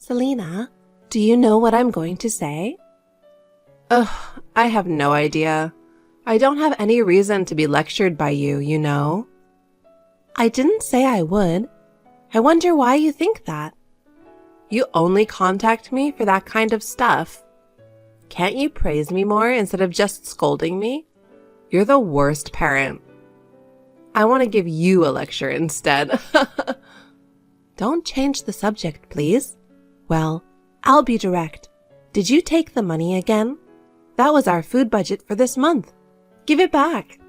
Selena, do you know what I'm going to say? Ugh, I have no idea. I don't have any reason to be lectured by you, you know? I didn't say I would. I wonder why you think that. You only contact me for that kind of stuff. Can't you praise me more instead of just scolding me? You're the worst parent. I want to give you a lecture instead. Don't change the subject, please. Well, I'll be direct. Did you take the money again? That was our food budget for this month. Give it back.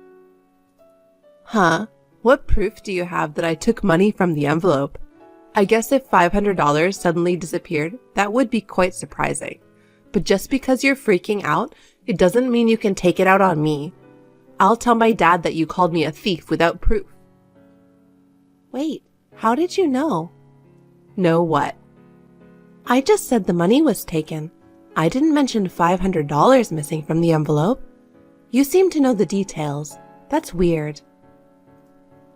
Huh? What proof do you have that I took money from the envelope? I guess if $500 suddenly disappeared, that would be quite surprising. But just because you're freaking out, it doesn't mean you can take it out on me. I'll tell my dad that you called me a thief without proof. Wait, how did you know? Know what? I just said the money was taken. I didn't mention $500 missing from the envelope. You seem to know the details. That's weird.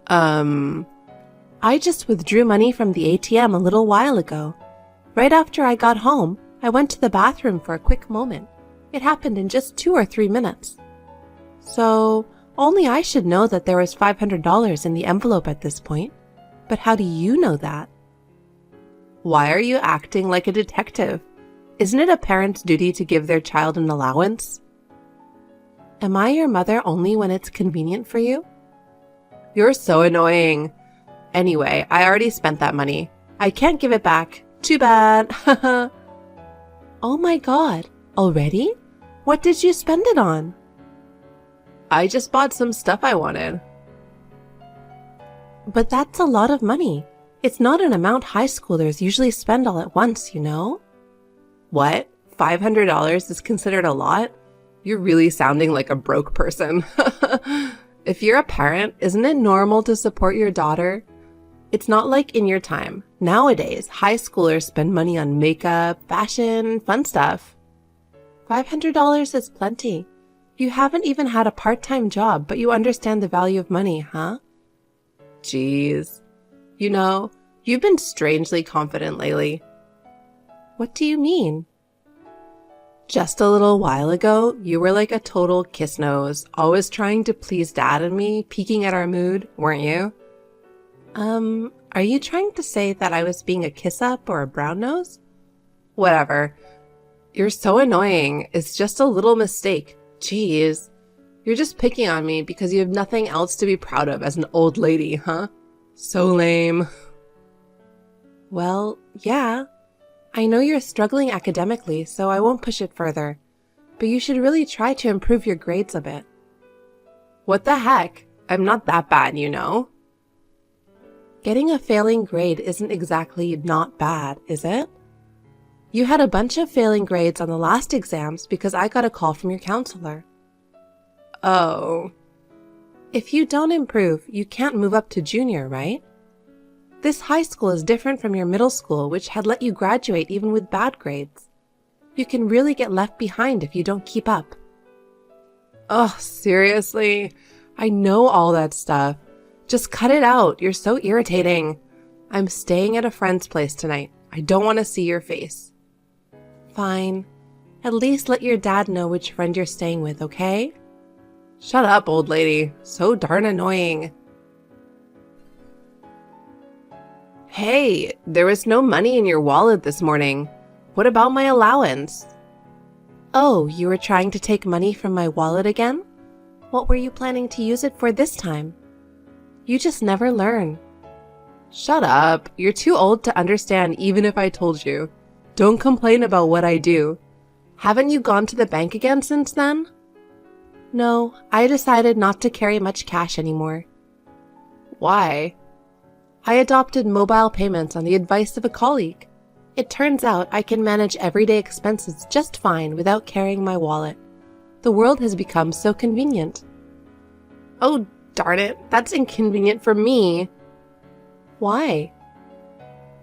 I just withdrew money from the ATM a little while ago. Right after I got home, I went to the bathroom for a quick moment. It happened in just 2 or 3 minutes. So, only I should know that there was $500 in the envelope at this point. But how do you know that? Why are you acting like a detective? Isn't it a parent's duty to give their child an allowance? Am I your mother only when it's convenient for you? You're so annoying. Anyway, I already spent that money. I can't give it back. Too bad. Oh my god, already? What did you spend it on? I just bought some stuff I wanted. But that's a lot of money. It's not an amount high schoolers usually spend all at once, you know? What? $500 is considered a lot? You're really sounding like a broke person. If you're a parent, isn't it normal to support your daughter? It's not like in your time. Nowadays, high schoolers spend money on makeup, fashion, fun stuff. $500 is plenty. You haven't even had a part-time job, but you understand the value of money, huh? Jeez. You know, you've been strangely confident lately. What do you mean? Just a little while ago, you were like a total kiss nose, always trying to please Dad and me, peeking at our mood, weren't you? Are you trying to say that I was being a kiss-up or a brown nose? Whatever. You're so annoying. It's just a little mistake. Jeez. You're just picking on me because you have nothing else to be proud of as an old lady, huh? So lame. Well, yeah. I know you're struggling academically, so I won't push it further. But you should really try to improve your grades a bit. What the heck? I'm not that bad, you know? Getting a failing grade isn't exactly not bad, is it? You had a bunch of failing grades on the last exams because I got a call from your counselor. Oh. If you don't improve, you can't move up to junior, right? This high school is different from your middle school, which had let you graduate even with bad grades. You can really get left behind if you don't keep up. Oh, seriously? I know all that stuff. Just cut it out. You're so irritating. I'm staying at a friend's place tonight. I don't want to see your face. Fine. At least let your dad know which friend you're staying with, okay? Shut up, old lady. So darn annoying. Hey, there was no money in your wallet this morning. What about my allowance? Oh, you were trying to take money from my wallet again? What were you planning to use it for this time? You just never learn. Shut up. You're too old to understand even if I told you. Don't complain about what I do. Haven't you gone to the bank again since then? No, I decided not to carry much cash anymore. Why? I adopted mobile payments on the advice of a colleague. It turns out I can manage everyday expenses just fine without carrying my wallet. The world has become so convenient. Oh, darn it. That's inconvenient for me. Why?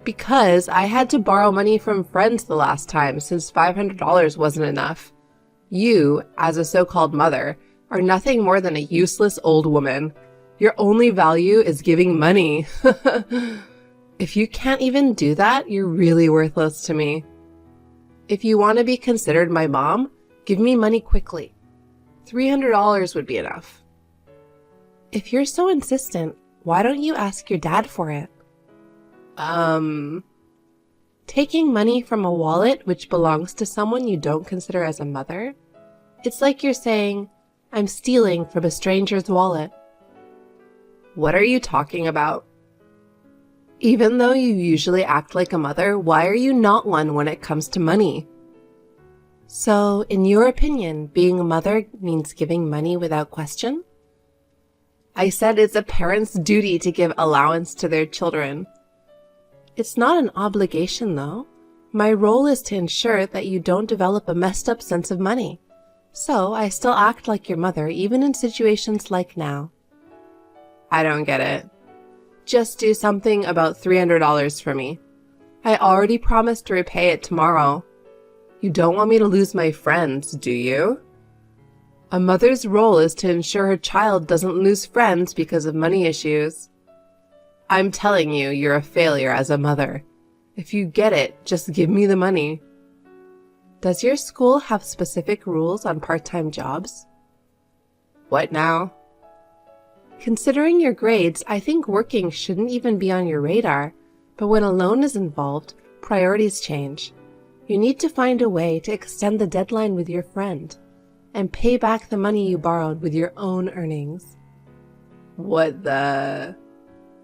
Because I had to borrow money from friends the last time since $500 wasn't enough. You, as a so-called mother, are nothing more than a useless old woman. Your only value is giving money. If you can't even do that, you're really worthless to me. If you want to be considered my mom, give me money quickly. $300 would be enough. If you're so insistent, why don't you ask your dad for it? Taking money from a wallet which belongs to someone you don't consider as a mother? It's like you're saying, I'm stealing from a stranger's wallet. What are you talking about? Even though you usually act like a mother, why are you not one when it comes to money? So, in your opinion, being a mother means giving money without question? I said it's a parent's duty to give allowance to their children. It's not an obligation, though. My role is to ensure that you don't develop a messed up sense of money. So, I still act like your mother, even in situations like now. I don't get it. Just do something about $300 for me. I already promised to repay it tomorrow. You don't want me to lose my friends, do you? A mother's role is to ensure her child doesn't lose friends because of money issues. I'm telling you, you're a failure as a mother. If you get it, just give me the money. Does your school have specific rules on part-time jobs? What now? Considering your grades, I think working shouldn't even be on your radar, but when a loan is involved, priorities change. You need to find a way to extend the deadline with your friend and pay back the money you borrowed with your own earnings. What the?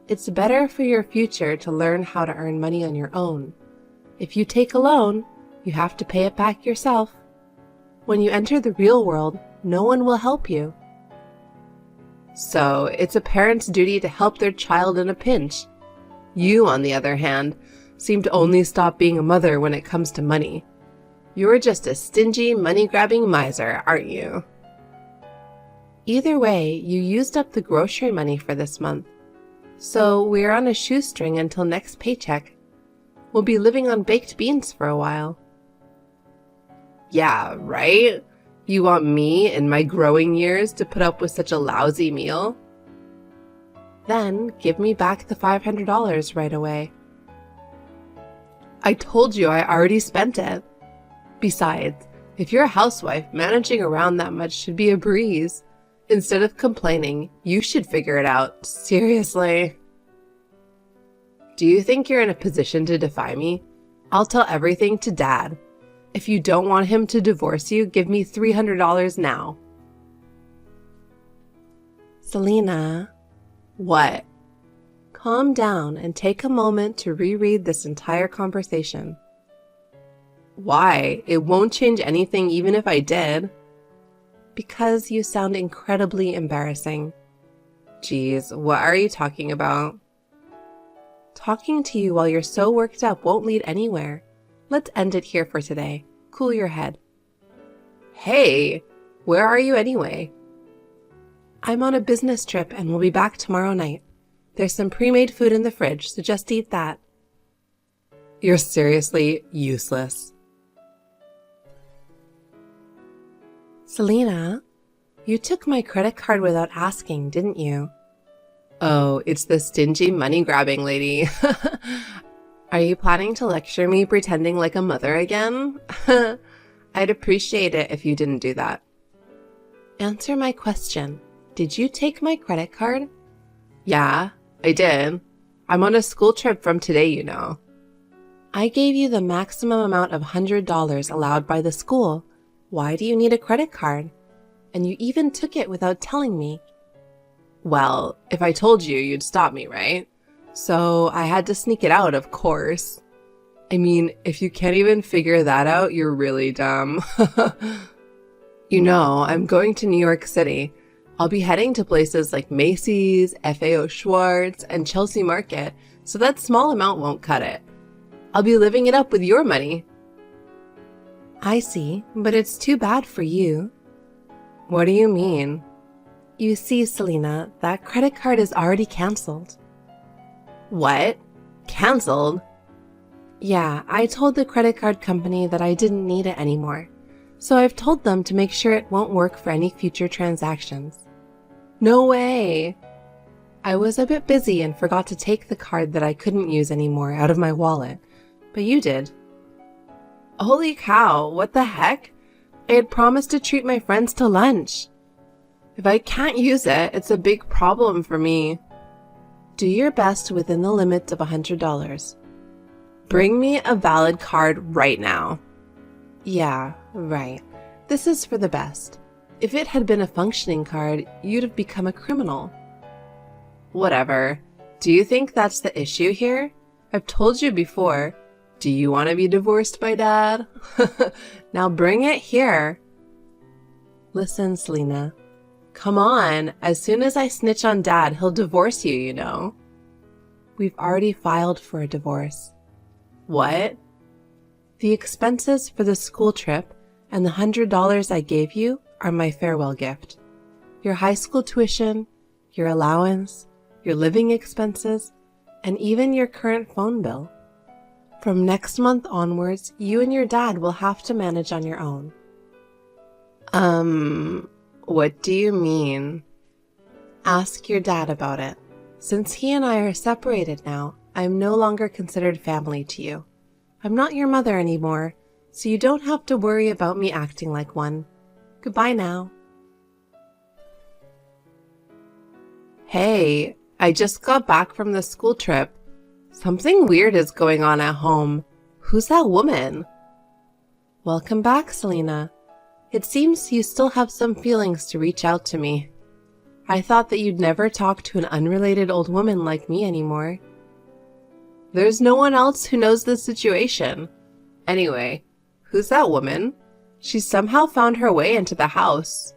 It's better for your future to learn how to earn money on your own. If you take a loan, you have to pay it back yourself. When you enter the real world, no one will help you. So, it's a parent's duty to help their child in a pinch. You, on the other hand, seem to only stop being a mother when it comes to money. You're just a stingy, money-grabbing miser, aren't you? Either way, you used up the grocery money for this month. So, we're on a shoestring until next paycheck. We'll be living on baked beans for a while. Yeah, right? You want me, in my growing years, to put up with such a lousy meal? Then, give me back the $500 right away. I told you I already spent it. Besides, if you're a housewife, managing around that much should be a breeze. Instead of complaining, you should figure it out. Seriously. Do you think you're in a position to defy me? I'll tell everything to Dad. If you don't want him to divorce you, give me $300 now. Selena. What? Calm down and take a moment to reread this entire conversation. Why? It won't change anything even if I did. Because you sound incredibly embarrassing. Geez, what are you talking about? Talking to you while you're so worked up won't lead anywhere. Let's end it here for today. Cool your head. Hey, where are you anyway? I'm on a business trip and we'll be back tomorrow night. There's some pre-made food in the fridge, so just eat that. You're seriously useless. Selena, you took my credit card without asking, didn't you? Oh, it's the stingy money-grabbing lady. Are you planning to lecture me pretending like a mother again? I'd appreciate it if you didn't do that. Answer my question. Did you take my credit card? Yeah, I did. I'm on a school trip from today, you know. I gave you the maximum amount of $100 allowed by the school. Why do you need a credit card? And you even took it without telling me. Well, if I told you, you'd stop me, right? So I had to sneak it out, of course. I mean, if you can't even figure that out, you're really dumb. You know, I'm going to New York City. I'll be heading to places like Macy's, FAO Schwartz, and Chelsea Market, so that small amount won't cut it. I'll be living it up with your money. I see, but it's too bad for you. What do you mean? You see, Selena, that credit card is already canceled. What? Canceled? Yeah, I told the credit card company that I didn't need it anymore. So I've told them to make sure it won't work for any future transactions. No way. I was a bit busy and forgot to take the card that I couldn't use anymore out of my wallet, but you did. Holy cow, what the heck? I had promised to treat my friends to lunch. If I can't use it, it's a big problem for me. Do your best within the limits of $100. Bring me a valid card right now. Yeah, right. This is for the best. If it had been a functioning card, you'd have become a criminal. Whatever. Do you think that's the issue here? I've told you before. Do you want to be divorced by Dad? Now bring it here. Listen, Selena. Come on. As soon as I snitch on Dad, he'll divorce you, you know. We've already filed for a divorce. What? The expenses for the school trip and the $100 I gave you are my farewell gift. Your high school tuition, your allowance, your living expenses, and even your current phone bill. From next month onwards, you and your dad will have to manage on your own. What do you mean? Ask your dad about it. Since he and I are separated now, I am no longer considered family to you. I'm not your mother anymore, so you don't have to worry about me acting like one. Goodbye now. Hey, I just got back from the school trip. Something weird is going on at home. Who's that woman? Welcome back, Selena. It seems you still have some feelings to reach out to me. I thought that you'd never talk to an unrelated old woman like me anymore. There's no one else who knows the situation. Anyway, who's that woman? She somehow found her way into the house.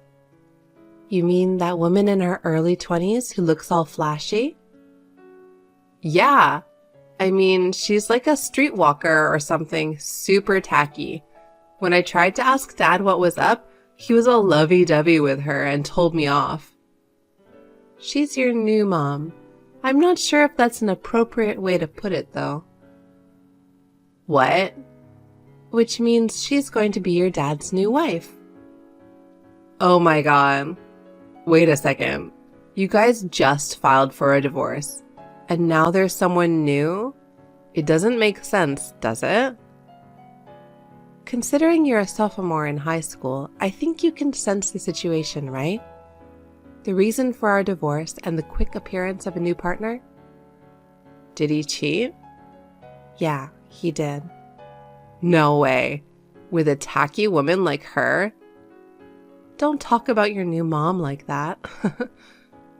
You mean that woman in her early 20s who looks all flashy? Yeah. I mean, she's like a streetwalker or something, super tacky. When I tried to ask Dad what was up, he was all lovey-dovey with her and told me off. She's your new mom. I'm not sure if that's an appropriate way to put it, though. What? Which means she's going to be your dad's new wife. Oh my god. Wait a second. You guys just filed for a divorce, and now there's someone new? It doesn't make sense, does it? Considering you're a sophomore in high school, I think you can sense the situation, right? The reason for our divorce and the quick appearance of a new partner? Did he cheat? Yeah, he did. No way. With a tacky woman like her? Don't talk about your new mom like that.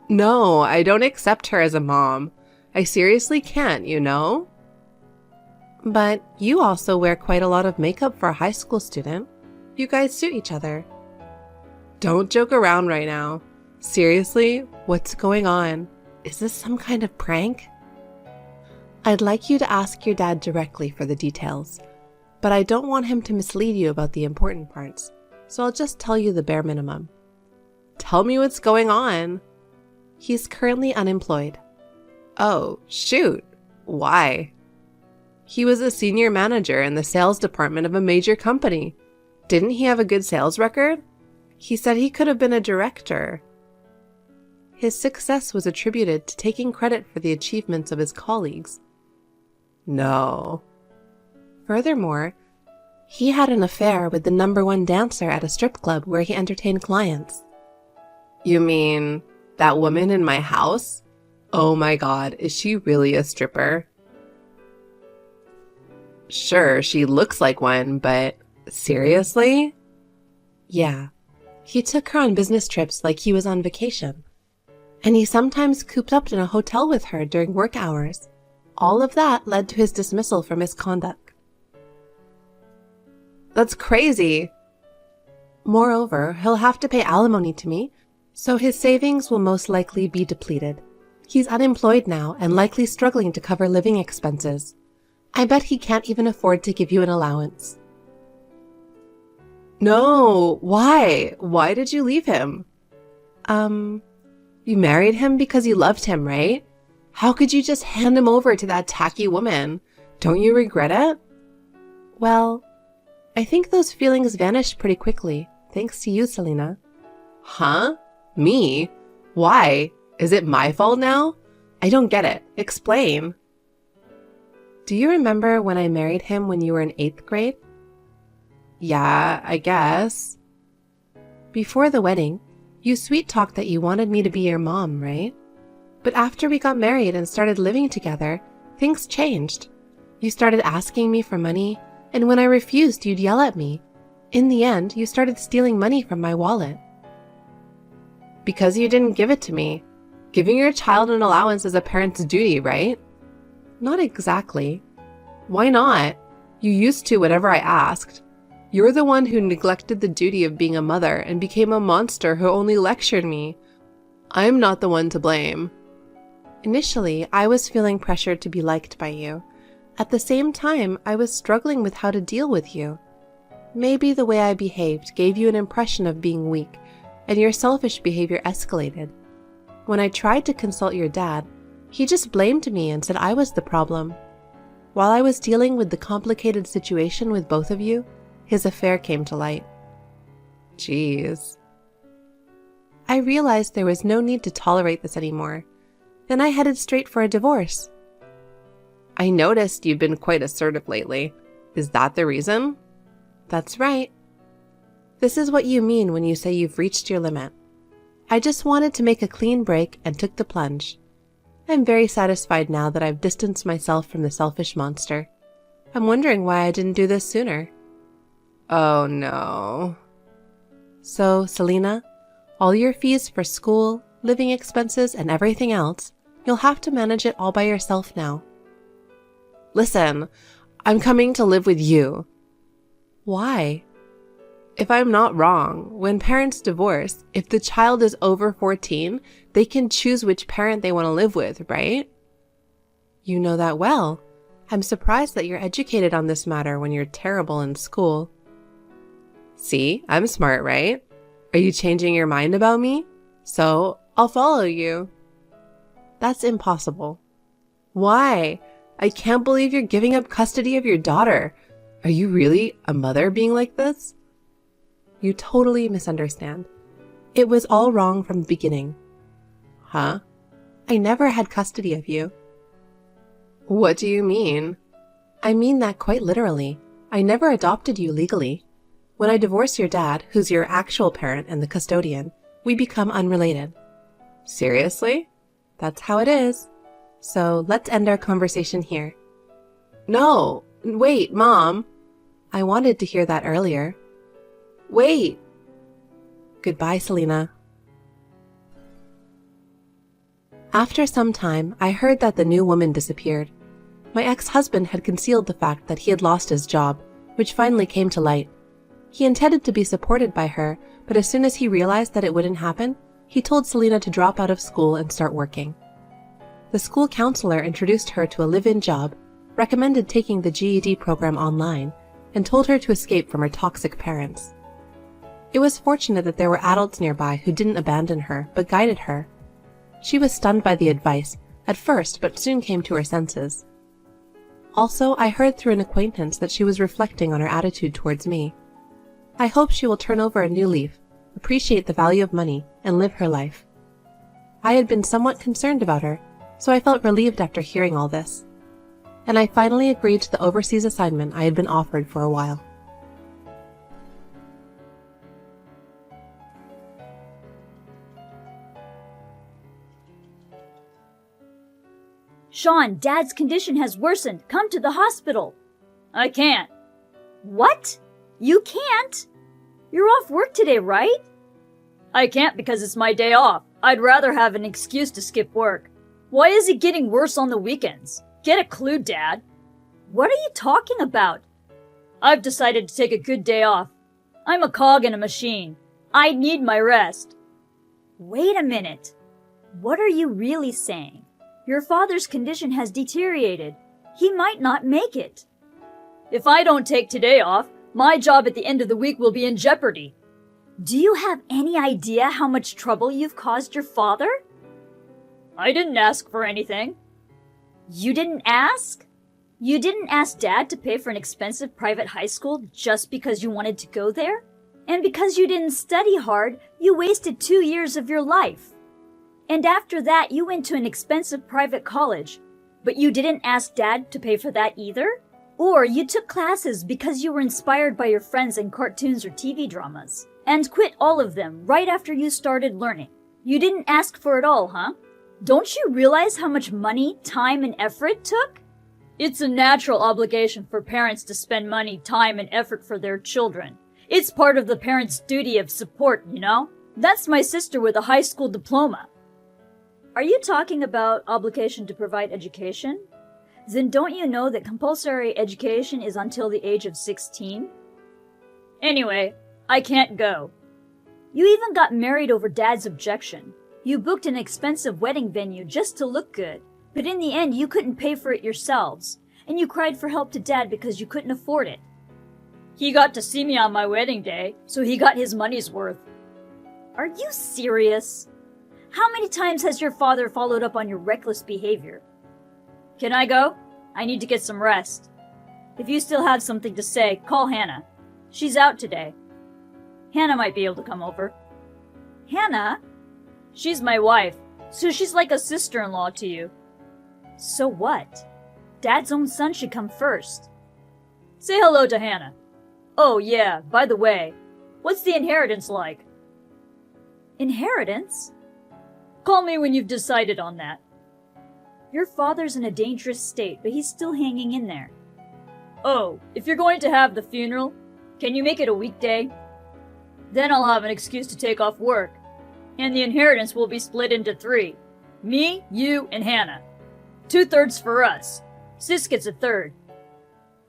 No, I don't accept her as a mom. I seriously can't, you know? But you also wear quite a lot of makeup for a high school student. You guys suit each other. Don't joke around right now. Seriously, what's going on? Is this some kind of prank? I'd like you to ask your dad directly for the details, but I don't want him to mislead you about the important parts, so I'll just tell you the bare minimum. Tell me what's going on. He's currently unemployed. Oh, shoot. Why? He was a senior manager in the sales department of a major company. Didn't he have a good sales record? He said he could have been a director. His success was attributed to taking credit for the achievements of his colleagues. No. Furthermore, he had an affair with the #1 dancer at a strip club where he entertained clients. You mean that woman in my house? Oh my god, is she really a stripper? Sure, she looks like one, but seriously? Yeah. He took her on business trips like he was on vacation. And he sometimes cooped up in a hotel with her during work hours. All of that led to his dismissal for misconduct. That's crazy. Moreover, he'll have to pay alimony to me, so his savings will most likely be depleted. He's unemployed now and likely struggling to cover living expenses. I bet he can't even afford to give you an allowance. No, why? Why did you leave him? You married him because you loved him, right? How could you just hand him over to that tacky woman? Don't you regret it? Well, I think those feelings vanished pretty quickly, thanks to you, Selena. Huh? Me? Why? Is it my fault now? I don't get it. Explain. Do you remember when I married him when you were in 8th grade? Yeah, I guess. Before the wedding, you sweet-talked that you wanted me to be your mom, right? But after we got married and started living together, things changed. You started asking me for money, and when I refused, you'd yell at me. In the end, you started stealing money from my wallet. Because you didn't give it to me. Giving your child an allowance is a parent's duty, right? Not exactly. Why not? You used to whenever I asked. You're the one who neglected the duty of being a mother and became a monster who only lectured me. I'm not the one to blame. Initially, I was feeling pressured to be liked by you. At the same time, I was struggling with how to deal with you. Maybe the way I behaved gave you an impression of being weak, and your selfish behavior escalated. When I tried to consult your dad, he just blamed me and said I was the problem. While I was dealing with the complicated situation with both of you, his affair came to light. Jeez. I realized there was no need to tolerate this anymore. Then I headed straight for a divorce. I noticed you've been quite assertive lately. Is that the reason? That's right. This is what you mean when you say you've reached your limit. I just wanted to make a clean break and took the plunge. I'm very satisfied now that I've distanced myself from the selfish monster. I'm wondering why I didn't do this sooner. Oh no. So, Selena, all your fees for school, living expenses, and everything else, you'll have to manage it all by yourself now. Listen, I'm coming to live with you. Why? If I'm not wrong, when parents divorce, if the child is over 14, they can choose which parent they want to live with, right? You know that well. I'm surprised that you're educated on this matter when you're terrible in school. See, I'm smart, right? Are you changing your mind about me? So, I'll follow you. That's impossible. Why? I can't believe you're giving up custody of your daughter. Are you really a mother being like this? You totally misunderstand. It was all wrong from the beginning. Huh? I never had custody of you. What do you mean? I mean that quite literally. I never adopted you legally. When I divorce your dad, who's your actual parent and the custodian, we become unrelated. Seriously? That's how it is. So let's end our conversation here. No, wait, Mom. I wanted to hear that earlier. Wait. Goodbye, Selena. After some time, I heard that the new woman disappeared. My ex-husband had concealed the fact that he had lost his job, which finally came to light. He intended to be supported by her, but as soon as he realized that it wouldn't happen, he told Selena to drop out of school and start working. The school counselor introduced her to a live-in job, recommended taking the GED program online, and told her to escape from her toxic parents. It was fortunate that there were adults nearby who didn't abandon her, but guided her. She was stunned by the advice, at first, but soon came to her senses. Also, I heard through an acquaintance that she was reflecting on her attitude towards me. I hope she will turn over a new leaf, appreciate the value of money, and live her life. I had been somewhat concerned about her, so I felt relieved after hearing all this. And I finally agreed to the overseas assignment I had been offered for a while. Sean, Dad's condition has worsened. Come to the hospital. I can't. What? You can't? You're off work today, right? I can't because it's my day off. I'd rather have an excuse to skip work. Why is it getting worse on the weekends? Get a clue, Dad. What are you talking about? I've decided to take a good day off. I'm a cog in a machine. I need my rest. Wait a minute. What are you really saying? Your father's condition has deteriorated. He might not make it. If I don't take today off, my job at the end of the week will be in jeopardy. Do you have any idea how much trouble you've caused your father? I didn't ask for anything. You didn't ask? You didn't ask Dad to pay for an expensive private high school just because you wanted to go there? And because you didn't study hard, you wasted 2 years of your life. And after that, you went to an expensive private college. But you didn't ask Dad to pay for that either? Or you took classes because you were inspired by your friends in cartoons or TV dramas, and quit all of them right after you started learning. You didn't ask for it all, huh? Don't you realize how much money, time, and effort it took? It's a natural obligation for parents to spend money, time, and effort for their children. It's part of the parent's duty of support, you know? That's my sister with a high school diploma. Are you talking about obligation to provide education? Then don't you know that compulsory education is until the age of 16? Anyway, I can't go. You even got married over Dad's objection. You booked an expensive wedding venue just to look good, but in the end you couldn't pay for it yourselves, and you cried for help to Dad because you couldn't afford it. He got to see me on my wedding day, so he got his money's worth. Are you serious? How many times has your father followed up on your reckless behavior? Can I go? I need to get some rest. If you still have something to say, call Hannah. She's out today. Hannah might be able to come over. Hannah? She's my wife, so she's like a sister-in-law to you. So what? Dad's own son should come first. Say hello to Hannah. Oh yeah, by the way, what's the inheritance like? Inheritance? Call me when you've decided on that. Your father's in a dangerous state, but he's still hanging in there. Oh, if you're going to have the funeral, can you make it a weekday? Then I'll have an excuse to take off work, and the inheritance will be split into 3. Me, you, and Hannah. 2/3 for us. Sis gets a third.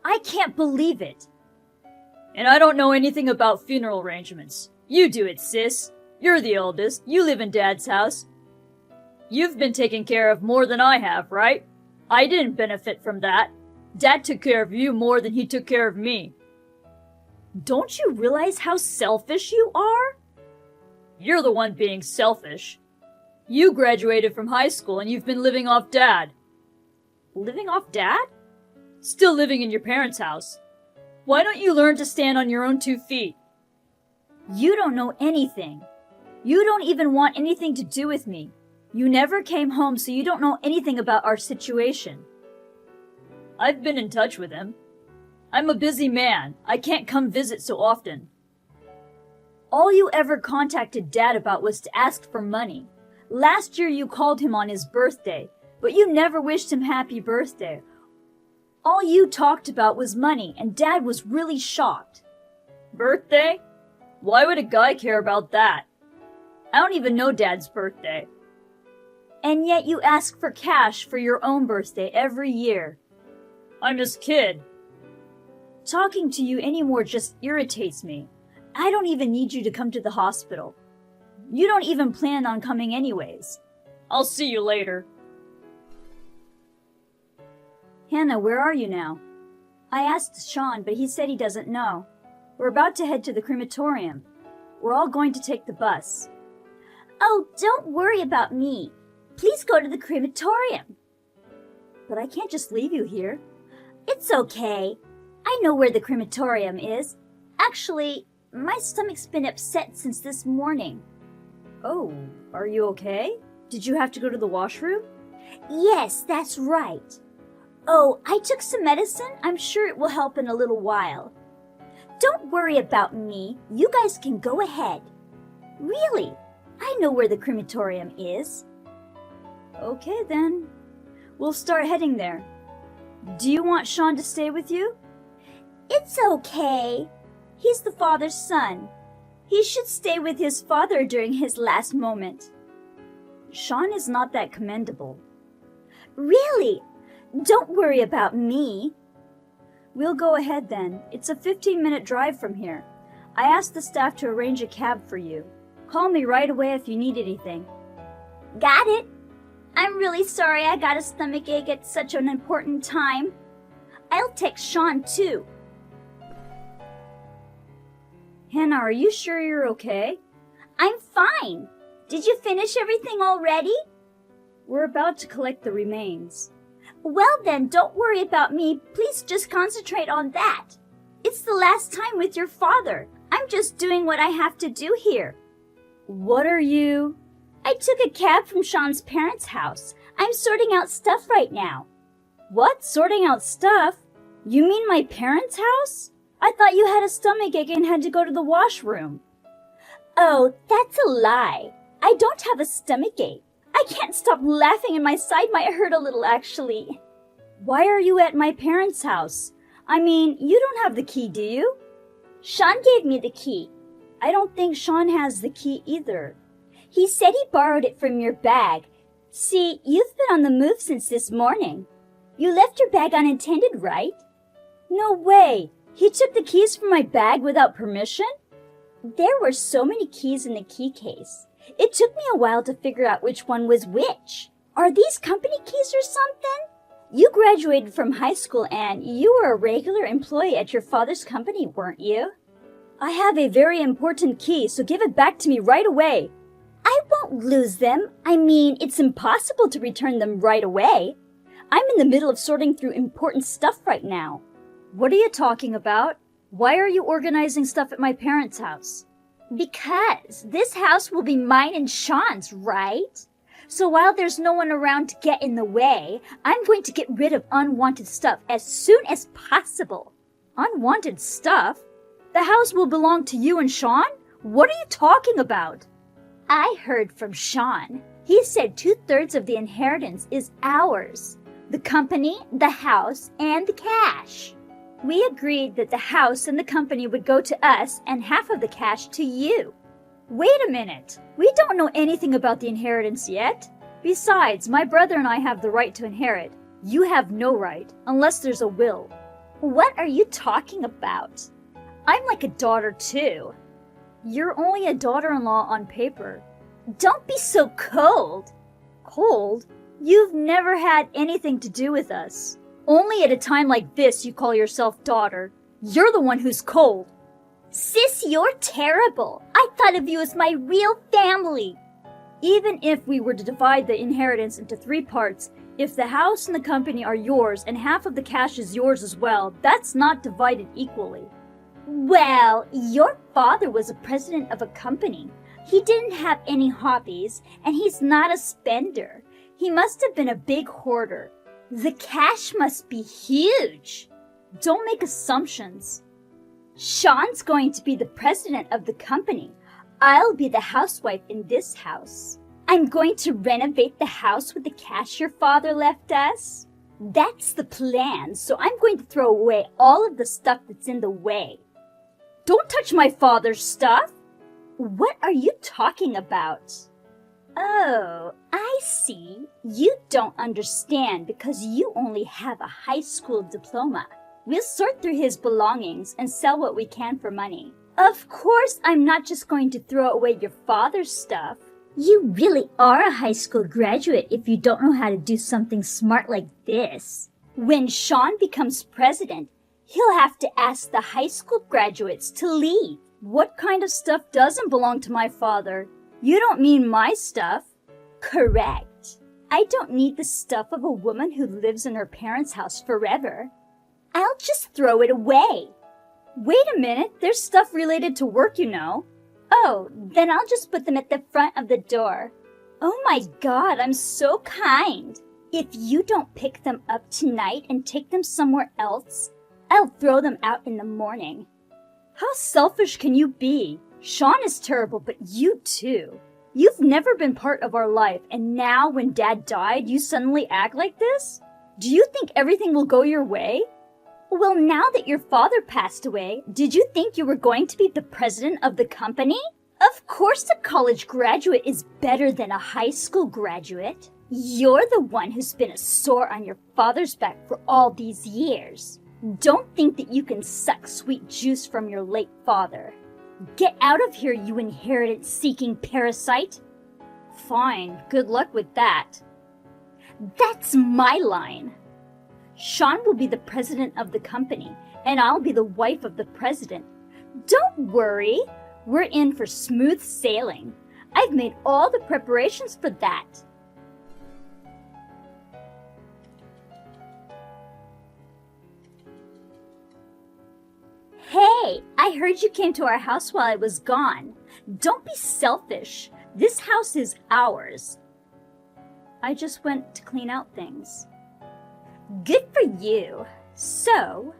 I can't believe it. And I don't know anything about funeral arrangements. You do it, sis. You're the oldest. You live in Dad's house. You've been taken care of more than I have, right? I didn't benefit from that. Dad took care of you more than he took care of me. Don't you realize how selfish you are? You're the one being selfish. You graduated from high school and you've been living off Dad. Living off Dad? Still living in your parents' house. Why don't you learn to stand on your own 2 feet? You don't know anything. You don't even want anything to do with me. You never came home, so you don't know anything about our situation. I've been in touch with him. I'm a busy man. I can't come visit so often. All you ever contacted Dad about was to ask for money. Last year you called him on his birthday, but you never wished him happy birthday. All you talked about was money, and Dad was really shocked. Birthday? Why would a guy care about that? I don't even know Dad's birthday. And yet you ask for cash for your own birthday every year. I'm his kid. Talking to you anymore just irritates me. I don't even need you to come to the hospital. You don't even plan on coming anyways. I'll see you later. Hannah, where are you now? I asked Sean, but he said he doesn't know. We're about to head to the crematorium. We're all going to take the bus. Oh, don't worry about me. Please go to the crematorium. But I can't just leave you here. It's okay. I know where the crematorium is. Actually, my stomach's been upset since this morning. Oh, are you okay? Did you have to go to the washroom? Yes, that's right. Oh, I took some medicine. I'm sure it will help in a little while. Don't worry about me. You guys can go ahead. Really, I know where the crematorium is. Okay, then. We'll start heading there. Do you want Sean to stay with you? It's okay. He's the father's son. He should stay with his father during his last moment. Sean is not that commendable. Really? Don't worry about me. We'll go ahead then. It's a 15-minute drive from here. I asked the staff to arrange a cab for you. Call me right away if you need anything. Got it. I'm really sorry I got a stomachache at such an important time. I'll text Sean too. Hannah, are you sure you're okay? I'm fine. Did you finish everything already? We're about to collect the remains. Well then, don't worry about me. Please just concentrate on that. It's the last time with your father. I'm just doing what I have to do here. What are you? I took a cab from Sean's parents' house. I'm sorting out stuff right now. What? Sorting out stuff? You mean my parents' house? I thought you had a stomachache and had to go to the washroom. Oh, that's a lie. I don't have a stomachache. I can't stop laughing and my side might hurt a little actually. Why are you at my parents' house? I mean, you don't have the key, do you? Sean gave me the key. I don't think Sean has the key either. He said he borrowed it from your bag. See, you've been on the move since this morning. You left your bag unattended, right? No way. He took the keys from my bag without permission? There were so many keys in the key case. It took me a while to figure out which one was which. Are these company keys or something? You graduated from high school and you were a regular employee at your father's company, weren't you? I have a very important key, so give it back to me right away. I won't lose them. I mean, it's impossible to return them right away. I'm in the middle of sorting through important stuff right now. What are you talking about? Why are you organizing stuff at my parents' house? Because this house will be mine and Sean's, right? So while there's no one around to get in the way, I'm going to get rid of unwanted stuff as soon as possible. Unwanted stuff? The house will belong to you and Sean? What are you talking about? I heard from Sean. He said 2/3 of the inheritance is ours. The company, the house, and the cash. We agreed that the house and the company would go to us and half of the cash to you. Wait a minute. We don't know anything about the inheritance yet. Besides, my brother and I have the right to inherit. You have no right, unless there's a will. What are you talking about? I'm like a daughter too. You're only a daughter-in-law on paper. Don't be so cold. Cold? You've never had anything to do with us. Only at a time like this you call yourself daughter. You're the one who's cold. Sis, you're terrible. I thought of you as my real family. Even if we were to divide the inheritance into 3 parts, if the house and the company are yours and half of the cash is yours as well, that's not divided equally. Well, your father was a president of a company. He didn't have any hobbies, and he's not a spender. He must have been a big hoarder. The cash must be huge. Don't make assumptions. Sean's going to be the president of the company. I'll be the housewife in this house. I'm going to renovate the house with the cash your father left us. That's the plan, so I'm going to throw away all of the stuff that's in the way. Don't touch my father's stuff. What are you talking about? Oh, I see. You don't understand because you only have a high school diploma. We'll sort through his belongings and sell what we can for money. Of course, I'm not just going to throw away your father's stuff. You really are a high school graduate if you don't know how to do something smart like this. When Sean becomes president, he'll have to ask the high school graduates to leave. What kind of stuff doesn't belong to my father? You don't mean my stuff. Correct. I don't need the stuff of a woman who lives in her parents' house forever. I'll just throw it away. Wait a minute, there's stuff related to work, you know. Oh, then I'll just put them at the front of the door. Oh my God, I'm so kind. If you don't pick them up tonight and take them somewhere else, I'll throw them out in the morning. How selfish can you be? Sean is terrible, but you too. You've never been part of our life, and now when Dad died, you suddenly act like this? Do you think everything will go your way? Well, now that your father passed away, did you think you were going to be the president of the company? Of course a college graduate is better than a high school graduate. You're the one who's been a sore on your father's back for all these years. Don't think that you can suck sweet juice from your late father. Get out of here, you inheritance-seeking parasite. Fine, good luck with that. That's my line. Sean will be the president of the company, and I'll be the wife of the president. Don't worry, we're in for smooth sailing. I've made all the preparations for that. Hey, I heard you came to our house while I was gone. Don't be selfish. This house is ours. I just went to clean out things. Good for you. So,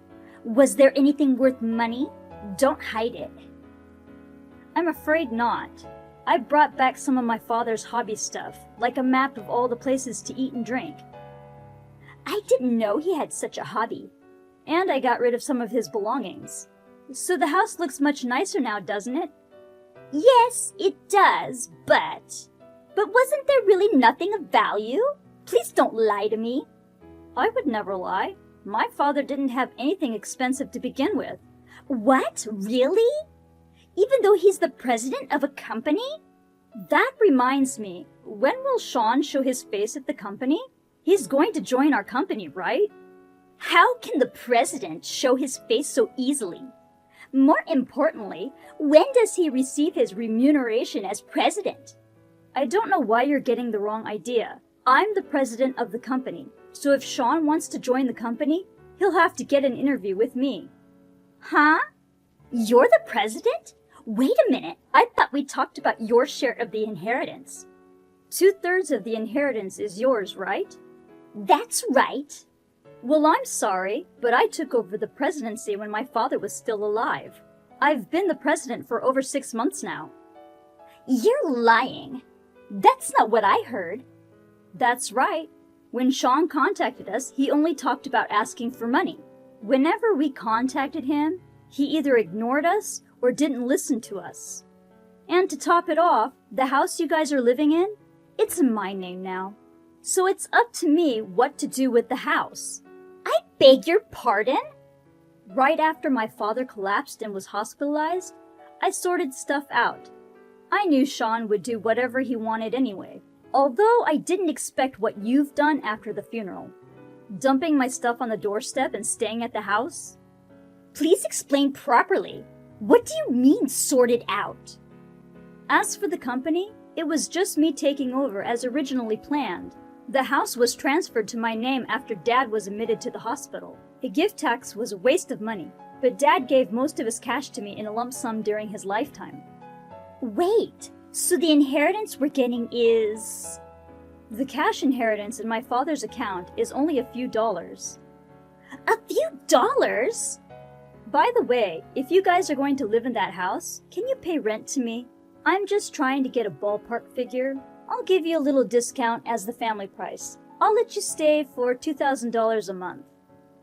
was there anything worth money? Don't hide it. I'm afraid not. I brought back some of my father's hobby stuff, like a map of all the places to eat and drink. I didn't know he had such a hobby. And I got rid of some of his belongings. So the house looks much nicer now, doesn't it? Yes, it does, but wasn't there really nothing of value? Please don't lie to me. I would never lie. My father didn't have anything expensive to begin with. What? Really? Even though he's the president of a company? That reminds me, when will Sean show his face at the company? He's going to join our company, right? How can the president show his face so easily? More importantly, when does he receive his remuneration as president? I don't know why you're getting the wrong idea. I'm the president of the company, so if Sean wants to join the company, he'll have to get an interview with me. Huh? You're the president? Wait a minute, I thought we talked about your share of the inheritance. 2/3 of the inheritance is yours, right? That's right. Well, I'm sorry, but I took over the presidency when my father was still alive. I've been the president for over 6 months now. You're lying. That's not what I heard. That's right. When Sean contacted us, he only talked about asking for money. Whenever we contacted him, he either ignored us or didn't listen to us. And to top it off, the house you guys are living in, it's in my name now. So it's up to me what to do with the house. I beg your pardon? Right after my father collapsed and was hospitalized, I sorted stuff out. I knew Sean would do whatever he wanted anyway, although I didn't expect what you've done after the funeral. Dumping my stuff on the doorstep and staying at the house? Please explain properly. What do you mean sorted out? As for the company, it was just me taking over as originally planned. The house was transferred to my name after Dad was admitted to the hospital. A gift tax was a waste of money, but Dad gave most of his cash to me in a lump sum during his lifetime. Wait, so the inheritance we're getting is... The cash inheritance in my father's account is only a few dollars. A few dollars? By the way, if you guys are going to live in that house, can you pay rent to me? I'm just trying to get a ballpark figure. I'll give you a little discount as the family price. I'll let you stay for $2,000 a month.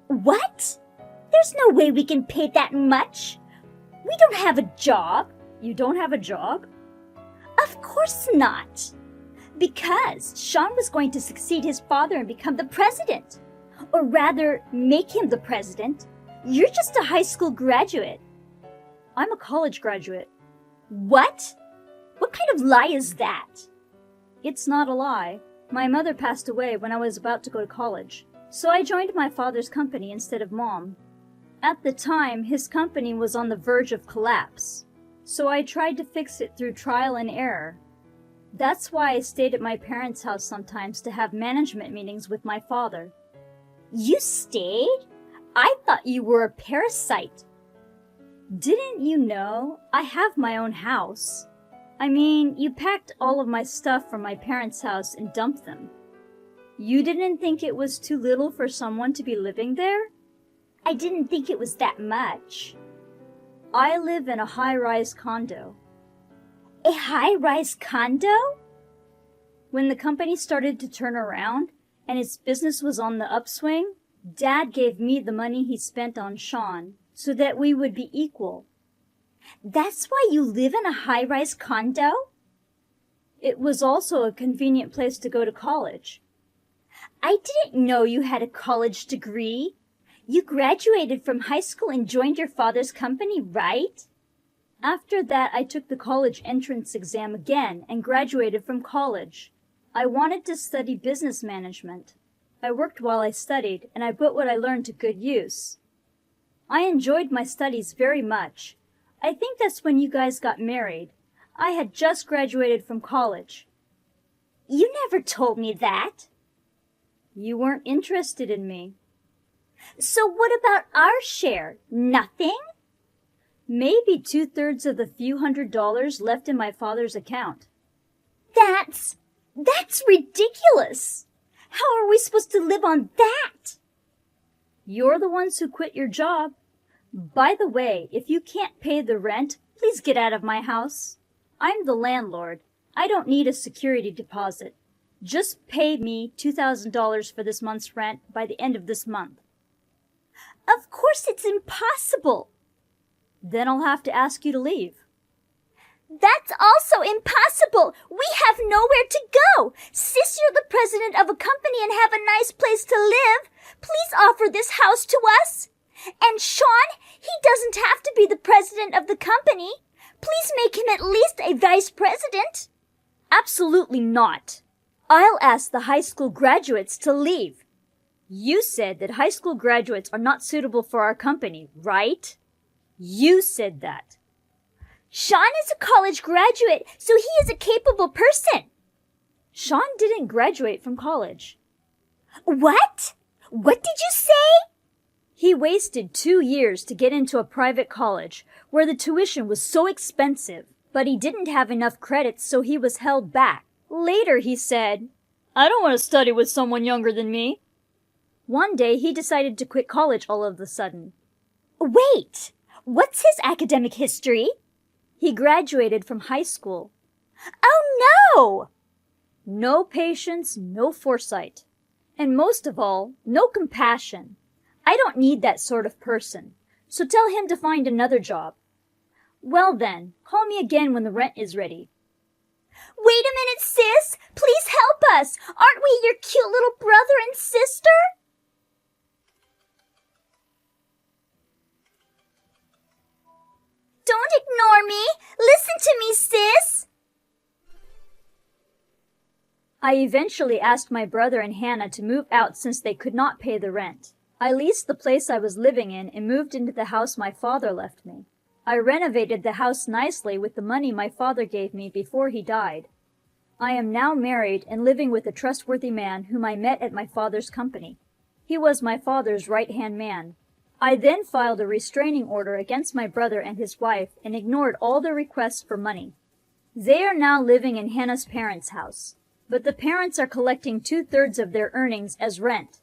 What? There's no way we can pay that much. We don't have a job. You don't have a job? Of course not. Because Sean was going to succeed his father and become the president. Or rather, make him the president. You're just a high school graduate. I'm a college graduate. What? What kind of lie is that? It's not a lie. My mother passed away when I was about to go to college, so I joined my father's company instead of Mom. At the time, his company was on the verge of collapse, so I tried to fix it through trial and error. That's why I stayed at my parents' house sometimes to have management meetings with my father. You stayed? I thought you were a parasite. Didn't you know I have my own house? I mean, you packed all of my stuff from my parents' house and dumped them. You didn't think it was too little for someone to be living there? I didn't think it was that much. I live in a high-rise condo. A high-rise condo? When the company started to turn around and its business was on the upswing, Dad gave me the money he spent on Sean so that we would be equal. That's why you live in a high-rise condo? It was also a convenient place to go to college. I didn't know you had a college degree. You graduated from high school and joined your father's company, right? After that, I took the college entrance exam again and graduated from college. I wanted to study business management. I worked while I studied, and I put what I learned to good use. I enjoyed my studies very much. I think that's when you guys got married. I had just graduated from college. You never told me that. You weren't interested in me. So what about our share? Nothing? Maybe 2/3 of the few $100s left in my father's account. That's ridiculous. How are we supposed to live on that? You're the ones who quit your job. By the way, if you can't pay the rent, please get out of my house. I'm the landlord. I don't need a security deposit. Just pay me $2,000 for this month's rent by the end of this month. Of course it's impossible. Then I'll have to ask you to leave. That's also impossible. We have nowhere to go. Sis, you're the president of a company and have a nice place to live. Please offer this house to us. And Sean, he doesn't have to be the president of the company. Please make him at least a vice president. Absolutely not. I'll ask the high school graduates to leave. You said that high school graduates are not suitable for our company, right? You said that. Sean is a college graduate, so he is a capable person. Sean didn't graduate from college. What? What did you say? He wasted 2 years to get into a private college where the tuition was so expensive, but he didn't have enough credits, so he was held back. Later, he said, I don't want to study with someone younger than me. One day, he decided to quit college all of a sudden. Wait, what's his academic history? He graduated from high school. Oh no! No patience, no foresight. And most of all, no compassion. I don't need that sort of person, so tell him to find another job. Well then, call me again when the rent is ready. Wait a minute, sis! Please help us! Aren't we your cute little brother and sister? Don't ignore me! Listen to me, sis! I eventually asked my brother and Hannah to move out since they could not pay the rent. I leased the place I was living in and moved into the house my father left me. I renovated the house nicely with the money my father gave me before he died. I am now married and living with a trustworthy man whom I met at my father's company. He was my father's right-hand man. I then filed a restraining order against my brother and his wife and ignored all their requests for money. They are now living in Hannah's parents' house, but the parents are collecting 2/3 of their earnings as rent.